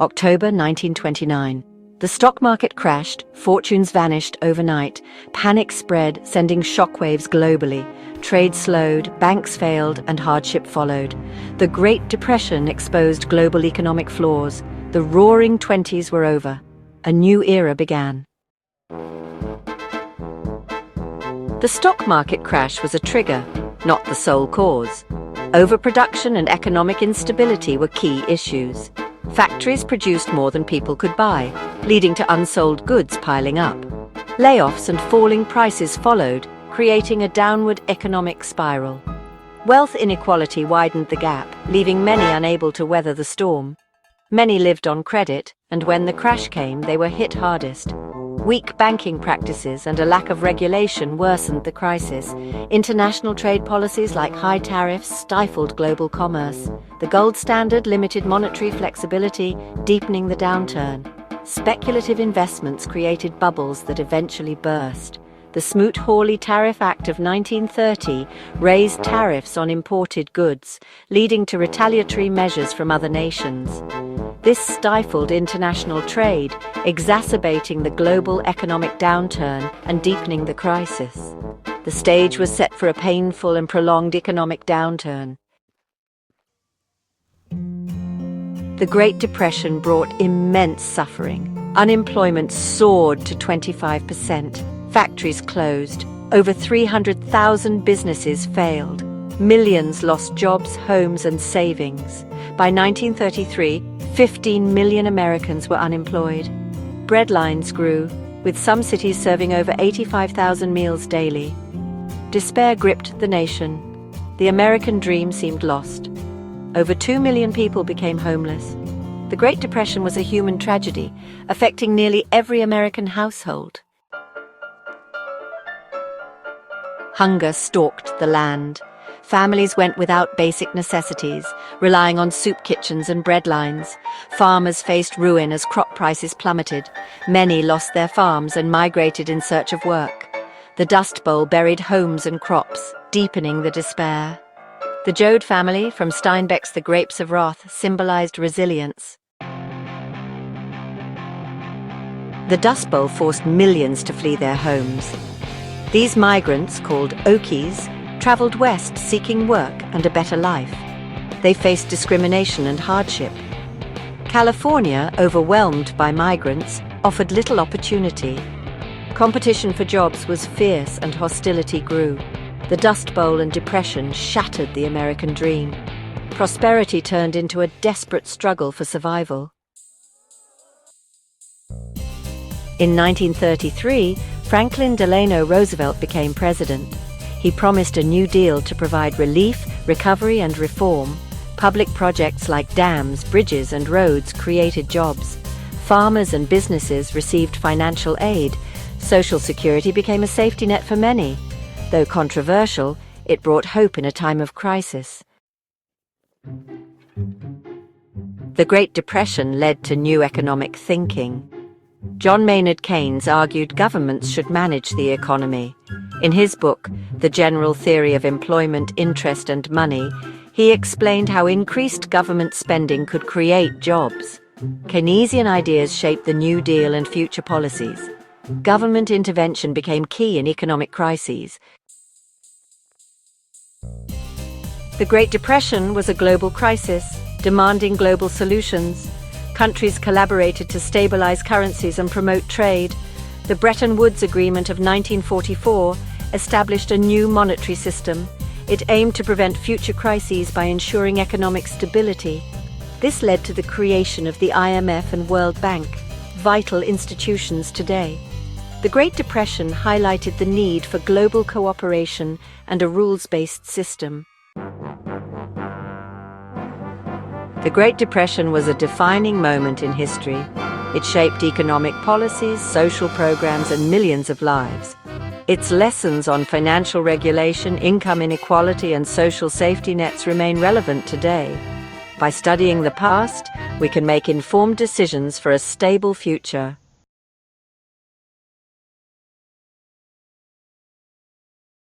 October 1929. The stock market crashed, fortunes vanished overnight, panic spread, sending shockwaves globally. Trade slowed, banks failed, and hardship followed. The Great Depression exposed global economic flaws. The roaring 20s were over. A new era began. The stock market crash was a trigger, not the sole cause. Overproduction and economic instability were key issues. Factories produced more than people could buy, leading to unsold goods piling up. Layoffs and falling prices followed, creating a downward economic spiral. Wealth inequality widened the gap, leaving many unable to weather the storm. Many lived on credit, and when the crash came, they were hit hardest. Weak banking practices and a lack of regulation worsened the crisis. International trade policies like high tariffs stifled global commerce. The gold standard limited monetary flexibility, deepening the downturn. Speculative investments created bubbles that eventually burst. The Smoot-Hawley Tariff Act of 1930 raised tariffs on imported goods, leading to retaliatory measures from other nations. This stifled international trade, exacerbating the global economic downturn and deepening the crisis. The stage was set for a painful and prolonged economic downturn. The Great Depression brought immense suffering. Unemployment soared to 25%. Factories closed. Over 300,000 businesses failed. Millions lost jobs, homes, and savings. By 1933, 15 million Americans were unemployed. Breadlines grew, with some cities serving over 85,000 meals daily. Despair gripped the nation. The American dream seemed lost. Over 2 million people became homeless. The Great Depression was a human tragedy, affecting nearly every American household. Hunger stalked the land. Families went without basic necessities, relying on soup kitchens and bread lines. Farmers faced ruin as crop prices plummeted. Many lost their farms and migrated in search of work. The Dust Bowl buried homes and crops, deepening the despair. The Joad family, from Steinbeck's The Grapes of Wrath, symbolized resilience. The Dust Bowl forced millions to flee their homes. These migrants, called Okies, traveled west seeking work and a better life. They faced discrimination and hardship. California, overwhelmed by migrants, offered little opportunity. Competition for jobs was fierce and hostility grew. The Dust Bowl and Depression shattered the American dream. Prosperity turned into a desperate struggle for survival. In 1933, Franklin Delano Roosevelt became president. He promised a New Deal to provide relief, recovery, and reform. Public projects like dams, bridges, and roads created jobs. Farmers and businesses received financial aid. Social security became a safety net for many. Though controversial, it brought hope in a time of crisis. The Great Depression led to new economic thinking. John Maynard Keynes argued governments should manage the economy. In his book, The General Theory of Employment, Interest and Money, he explained how increased government spending could create jobs. Keynesian ideas shaped the New Deal and future policies. Government intervention became key in economic crises. The Great Depression was a global crisis, demanding global solutions. Countries collaborated to stabilize currencies and promote trade. The Bretton Woods Agreement of 1944 established a new monetary system. It aimed to prevent future crises by ensuring economic stability. This led to the creation of the IMF and World Bank, vital institutions today. The Great Depression highlighted the need for global cooperation and a rules-based system. The Great Depression was a defining moment in history. It shaped economic policies, social programs, and millions of lives. Its lessons on financial regulation, income inequality, and social safety nets remain relevant today. By studying the past, we can make informed decisions for a stable future.